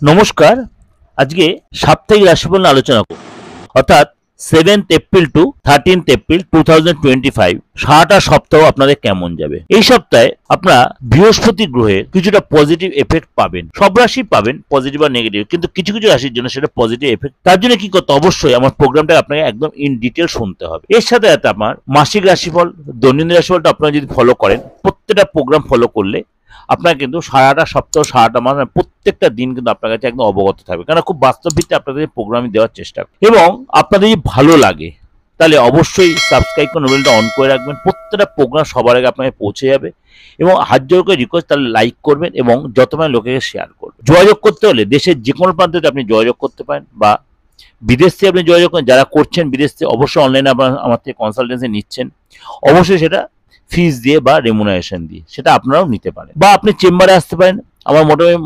নমস্কার। আজকে সাপ্তাহিক রাশিফল নিয়ে আলোচনা করব, অর্থাৎ 7th April two 13th April 2025 সারাটা সপ্তাহ আপনাদের কেমন যাবে। এই সপ্তাহে আপনারা বৃহস্পতি গ্রহের কিছুটা পজিটিভ এফেক্ট পাবেন। সব রাশি পাবেন পজিটিভ আর নেগেটিভ, কিন্তু কিছু কিছু রাশির জন্য সেটা পজিটিভ এফেক্ট। তার জন্য কি করতে, অবশ্যই আমার প্রোগ্রামটা আপনাকে একদম ইন ডিটেল শুনতে হবে। এর সাথে সাথে আমার মাসিক রাশিফল, দৈনন্দিন রাশিফলটা আপনারা যদি ফলো করেন, প্রত্যেকটা প্রোগ্রাম ফলো করলে আপনার কিন্তু সারাটা সপ্তাহ সারাটা মাস প্রত্যেকটা দিন কিন্তু আপনার কাছে একদম অবগত থাকবে, কারণ খুব বাস্তব ভিত্তিতে আপনাদের প্রোগ্রামিং দেওয়ার চেষ্টা করবে। এবং আপনাদের যদি ভালো লাগে তাহলে অবশ্যই সাবস্ক্রাইব করে নোবেলটা অন করে রাখবেন। প্রত্যেকটা প্রোগ্রাম সবার আগে আপনাকে পৌঁছে যাবে। এবং হাত জোর করে রিকোয়েস্ট, তাহলে লাইক করবেন এবং যত মানে লোকেকে শেয়ার করবেন। যোগাযোগ করতে হলে দেশের যে কোনো প্রান্তে আপনি যোগাযোগ করতে পারেন, বা বিদেশ থেকে আপনি যোগাযোগ করেন। যারা করছেন বিদেশ থেকে, অবশ্যই অনলাইনে আমার থেকে কনসালটেন্সি নিচ্ছেন, অবশ্যই সেটা ফিস দিয়ে বা রেমুনারেশন দিয়ে সেটা আপনারাও নিতে পারেন। বা আপনি চেম্বারে আসতে পারেন, আমার মোটামুটি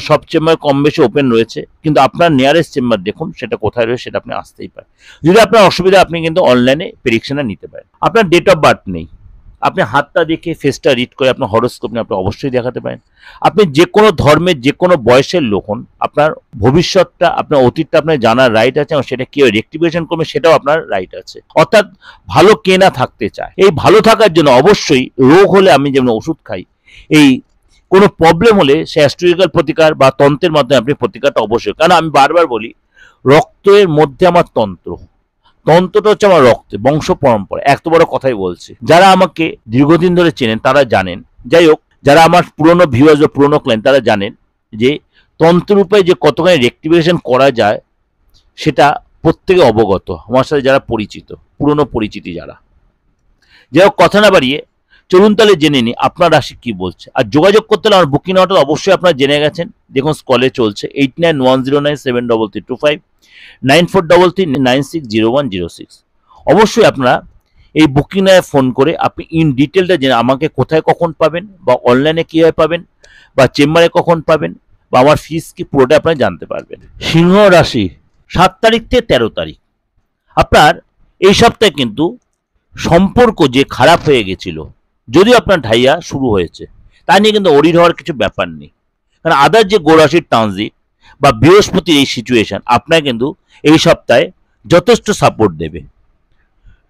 সব চেম্বার কম বেশি ওপেন রয়েছে, কিন্তু আপনার নিয়ারেস্ট চেম্বার দেখুন সেটা কোথায় রয়েছে, সেটা আপনি আসতেই পারেন। যদি আপনার অসুবিধা, আপনি কিন্তু অনলাইনে প্রেডিকশনটা নিতে পারেন। আপনার ডেট অফ বার্থ নেই, আপনি হাতটা দেখে ফেসটা রিড করে আপনার হরোস্কোপ নিয়ে আপনি অবশ্যই দেখাতে পারেন। আপনি যে কোনো ধর্মের যে কোনো বয়সের লোক হন, আপনার ভবিষ্যৎটা, আপনার অতীতটা আপনার জানার রাইট আছে, এবং সেটা কেউ রেক্টিফিকেশন করবে সেটাও আপনার রাইট আছে। অর্থাৎ ভালো কে না থাকতে চায়। এই ভালো থাকার জন্য অবশ্যই রোগ হলে আমি যেমন ওষুধ খাই, এই কোনো প্রবলেম হলে সে অ্যাস্ট্রোলজিক্যাল প্রতিকার বা তন্ত্রের মাধ্যমে আপনি প্রতিকারটা অবশ্যই। কারণ আমি বারবার বলি, রক্তের মধ্যে আমার তন্ত্রটা হচ্ছে আমার রক্তে, বংশ পরম্পরা। এত বড় কথাই বলছি, যারা আমাকে দীর্ঘদিন ধরে চেনেন তারা জানেন। যাই হোক, যারা আমার পুরনো ভিউয়ার্স বা পুরনো ক্লায়েন্ট তারা জানেন যে তন্ত্ররূপে যে কতখানি রেক্টিফিকেশন করা যায় সেটা প্রত্যেকে অবগত, আমার সাথে যারা পরিচিত, পুরনো পরিচিতি যারা। যাই হোক, কথা না বাড়িয়ে চলুন তাহলে জেনে নিই আপনার রাশি কি বলছে। আর যোগাযোগ করতে হলে আমার বুকিং নাম্বারটা অবশ্যই আপনারা জেনে গেছেন, দেখুন স্কলে চলছে 8910972255 9433960106। অবশ্যই আপনারা এই বুকিং নাম্বারে ফোন করে আপনি ইন ডিটেলটা জেনে আমাকে কোথায় কখন পাবেন, বা অনলাইনে কীভাবে পাবেন, বা চেম্বারে কখন পাবেন, বা আমার ফিস কি, পুরোটা আপনারা জানতে পারবেন। সিংহ রাশি 7 তারিখ থেকে 13 তারিখ আপনার এই সপ্তাহে কিন্তু সম্পর্ক যে খারাপ হয়ে গেছিল, যদিও আপনার ঢাইয়া শুরু হয়েছে, তা নিয়ে কিন্তু অরিড হওয়ার কিছু ব্যাপার নেই। কারণ আদার যে গোরাশির ট্রানজিট বা বৃহস্পতির এই সিচুয়েশন আপনার কিন্তু এই সপ্তাহে যথেষ্ট সাপোর্ট দেবে।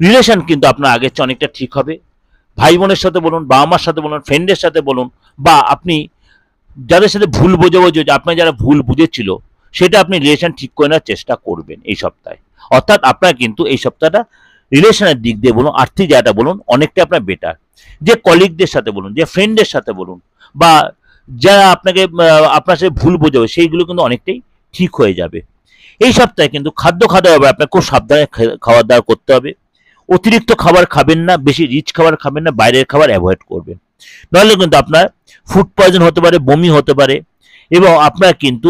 রিলেশন কিন্তু আপনার আগের চেয়ে অনেকটা ঠিক হবে। ভাই বোনের সাথে বলুন, বাবা মার সাথে বলুন, ফ্রেন্ডের সাথে বলুন, বা আপনি যাদের সাথে ভুল বোঝাবুঝি, আপনার যারা ভুল বুঝেছিল সেটা আপনি রিলেশন ঠিক করে নেওয়ার চেষ্টা করবেন এই সপ্তাহে। অর্থাৎ আপনার কিন্তু এই সপ্তাহটা রিলেশনের দিক দিয়ে বলুন, আর্থিক জায়গাটা বলুন, অনেকটা আপনার বেটার। যে কলিগদের সাথে বলুন, যে ফ্রেন্ডের সাথে বলুন, বা যারা আপনাকে আপনার সাথে ভুল বোঝাবে, সেইগুলো কিন্তু অনেকটাই ঠিক হয়ে যাবে। এই সপ্তাহে কিন্তু খাদ্য হবে, আপনাকে খুব সাবধানে খাওয়া দাওয়া করতে হবে। অতিরিক্ত খাবার খাবেন না, বেশি রিচ খাবার খাবেন না, বাইরের খাবার অ্যাভয়েড করবেন, নাহলে কিন্তু আপনার ফুড পয়জন হতে পারে, বমি হতে পারে, এবং আপনার কিন্তু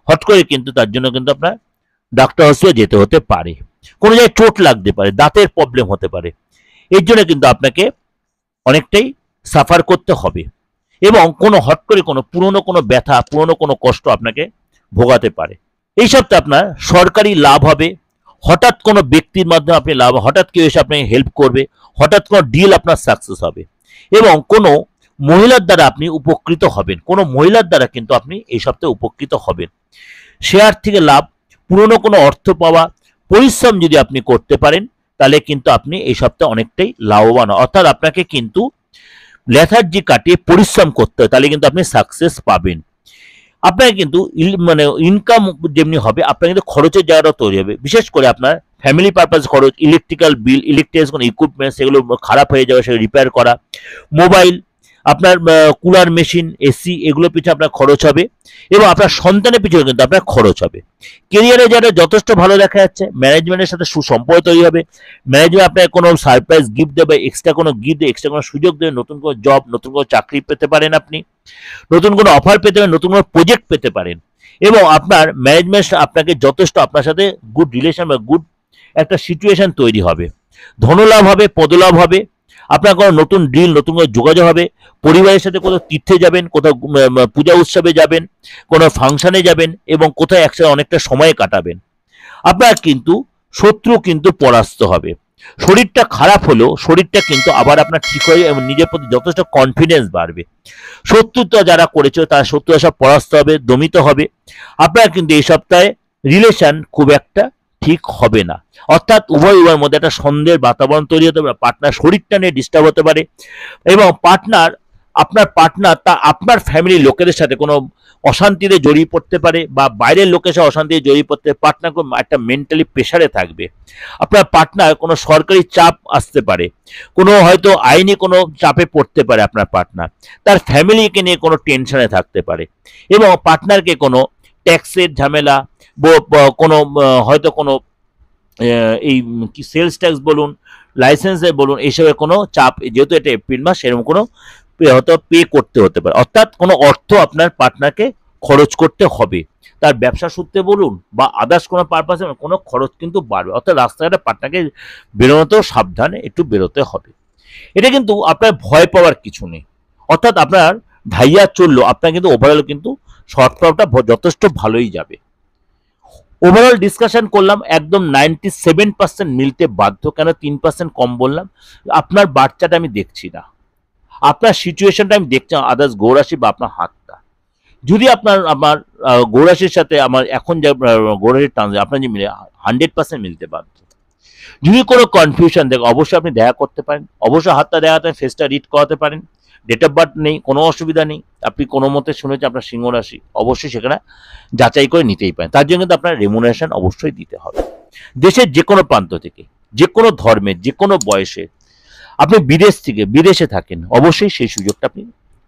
হট করে কিন্তু তার জন্য কিন্তু আপনার ডাক্তার হসপিটালে যেতে হতে পারে। কোনো জায়গায় চোট লাগতে পারে, দাঁতের প্রবলেম হতে পারে, এর জন্য কিন্তু আপনাকে অনেকটাই সাফার করতে হবে। এবং কোনো হট করে কোনো পুরনো কোনো ব্যথা, পুরনো কোনো কষ্ট আপনাকে ভোগাতে পারে। এই সপ্তাহে আপনার সরকারি লাভ হবে, হঠাৎ কোনো ব্যক্তির মাধ্যমে আপনি লাভ, হঠাৎ কেউ এসে আপনাকে হেল্প করবে, হঠাৎ কোনো ডিল আপনার সাকসেস হবে, এবং কোনো মহিলার দ্বারা আপনি উপকৃত হবেন। কোনো মহিলার দ্বারা কিন্তু আপনি এই সপ্তাহে উপকৃত হবেন। শেয়ার থেকে লাভ, পুরনো কোনো অর্থ পাওয়া, পরিশ্রম যদি আপনি করতে পারেন তাহলে কিন্তু আপনি এই সপ্তাহে অনেকটাই লাভবান। অর্থাৎ আপনাকে কিন্তু লেথার্জি কাটিয়ে পরিশ্রম করতে হয়, তাহলে কিন্তু আপনি সাকসেস পাবেন। আপনার কিন্তু মানে ইনকাম যেমনি হবে, আপনার কিন্তু খরচের জায়গাটাও তৈরি হবে। বিশেষ করে আপনার ফ্যামিলি পারপাস খরচ, ইলেকট্রিক্যাল বিল, ইলেকট্রিক কোনো ইকুইপমেন্ট সেগুলো খারাপ হয়ে যাবে, সেগুলো রিপেয়ার করা, মোবাইল, আপনার কুলার মেশিন, এসি, এগুলো পিছনে আপনার খরচ হবে, এবং আপনার সন্তানের পিছনে কিন্তু আপনার খরচ হবে। কেরিয়ারে যারা যথেষ্ট ভালো দেখা যাচ্ছে, ম্যানেজমেন্টের সাথে সুসম্পর্ক তৈরি হবে। ম্যানেজমেন্ট আপনাকে কোনো সারপ্রাইজ গিফট দেবে, এক্সট্রা কোনো গিফট দেবে, এক্সট্রা কোনো সুযোগ দেবে, নতুন কোনো জব, নতুন কোনো চাকরি পেতে পারেন আপনি, নতুন কোনো অফার পেতে পারেন, নতুন কোনো প্রজেক্ট পেতে পারেন। এবং আপনার ম্যানেজমেন্ট আপনাকে যথেষ্ট, আপনার সাথে গুড রিলেশন বা গুড একটা সিচুয়েশন তৈরি হবে। ধনলাভ হবে, পদলাভ হবে, আপনার কোনো নতুন ডিল, নতুন কোনো যোগাযোগ হবে। পরিবারের সাথে কোথাও তীর্থে যাবেন, কোথাও পূজা উৎসবে যাবেন, কোনো ফাংশনে যাবেন, এবং কোথাও একসাথে অনেকটা সময় কাটাবেন। আপনার কিন্তু শত্রু কিন্তু পরাস্ত হবে। শরীরটা খারাপ হলেও শরীরটা কিন্তু আবার আপনার ঠিক হয়ে যাবে এবং নিজের প্রতি যথেষ্ট কনফিডেন্স বাড়বে। শত্রুতা যারা করেছিল তারা শত্রুতা সব পরাস্ত হবে, দমিত হবে। আপনার কিন্তু এই সপ্তাহে রিলেশন খুব একটা ঠিক হবে না, অর্থাৎ উভয় উভয়ের মধ্যে একটা সন্দেহের বাতাবরণ তৈরি হতে পারে, পার্টনার শরীরটা নিয়ে ডিস্টার্ব হতে পারে এবং আপনার পার্টনার তা আপনার ফ্যামিলির লোকেদের সাথে কোনো অশান্তিতে জড়িয়ে পড়তে পারে বা বাইরের লোকের সাথে অশান্তিতে জড়িয়ে পড়তে পার্টনার একটা মেন্টালি প্রেশারে থাকবে। আপনার পার্টনার কোনো সরকারি চাপ আসতে পারে, কোনো হয়তো আইনি কোনো চাপে পড়তে পারে আপনার পার্টনার, তার ফ্যামিলিকে নিয়ে কোনো টেনশনে থাকতে পারে এবং পার্টনারকে কোনো ট্যাক্সের ঝামেলা কোনো হয়তো কোনো এই কি সেলস ট্যাক্স বলুন, লাইসেন্সে বলুন, এইসবের কোনো চাপ, যেহেতু এটা এপ্রিল মাস, সেরকম কোনো হয়তো পে করতে হতে পারে, অর্থাৎ কোনো অর্থ আপনার পার্টনারকে খরচ করতে হবে। তার ব্যবসা সূত্রে বলুন বা আদার্স কোনো পারপাসে কোনো খরচ কিন্তু বাড়বে, অর্থাৎ রাস্তাঘাটে পার্টনারকে বেরোনোতেও সাবধানে একটু বেরোতে হবে। এটা কিন্তু আপনার ভয় পাওয়ার কিছু নেই, অর্থাৎ আপনার ঢাইয়া চললো, আপনার কিন্তু ওভারঅল কিন্তু শর্ট টার্মটা যথেষ্ট ভালোই যাবে। ওভারঅল ডিসকাশন করলাম, একদম 97% মিলতে বাধ্য। কেন 3% কম বললাম? আপনার বাচ্চাটা আমি দেখছি না, আপনার সিচুয়েশনটা আমি দেখছি, আদার্স গৌরাশি বা আপনার হাতটা। যদি আমার গৌরাশির সাথে আমার এখন যে গৌরাশির ট্রানজেকশন আপনার যে মিলে 100% মিলতে বাধ্য। যদি কোনো কনফিউশন দেখে অবশ্যই আপনি দেখা করতে পারেন, অবশ্যই হাতটা দেখাতে, ফেসটা রিড করাতে পারেন। ডেট অফ বার্থ নেই, কোনো অসুবিধা নেই। আপনি কোনো মতে শুনেছেন আপনার সিংহ রাশি, অবশ্যই সেখানে যাচাই করে নিতেই পারেন। তার জন্য কিন্তু আপনার রেমুনারেশন অবশ্যই দিতে হবে। দেশের যে কোনো প্রান্ত থেকে, যে কোনো ধর্মের, যে কোনো বয়সে, আপনি বিদেশে থাকেন, অবশ্যই সেই সুযোগটা আপনি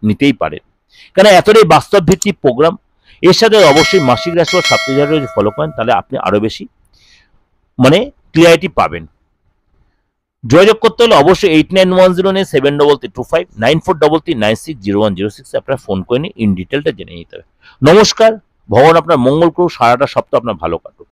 নিতেই পারেন। কারণ এতটাই বাস্তব ভিত্তিক প্রোগ্রাম, এর সাথে অবশ্যই মাসিক রাশি বা সাপ্তাহিক রাশি যদি ফলো করেন তাহলে আপনি আরো বেশি ক্লিয়ারিটি পাবেন। যোগাযোগ করতে হলে অবশ্যই 8910973325 9433960106 আপনারা ফোন করে নিয়ে ইন ডিটেলটা জেনে নিতে হবে। নমস্কার, ভগবান আপনার মঙ্গল করুক, সারাটা সপ্তাহ আপনার ভালো কাটুক।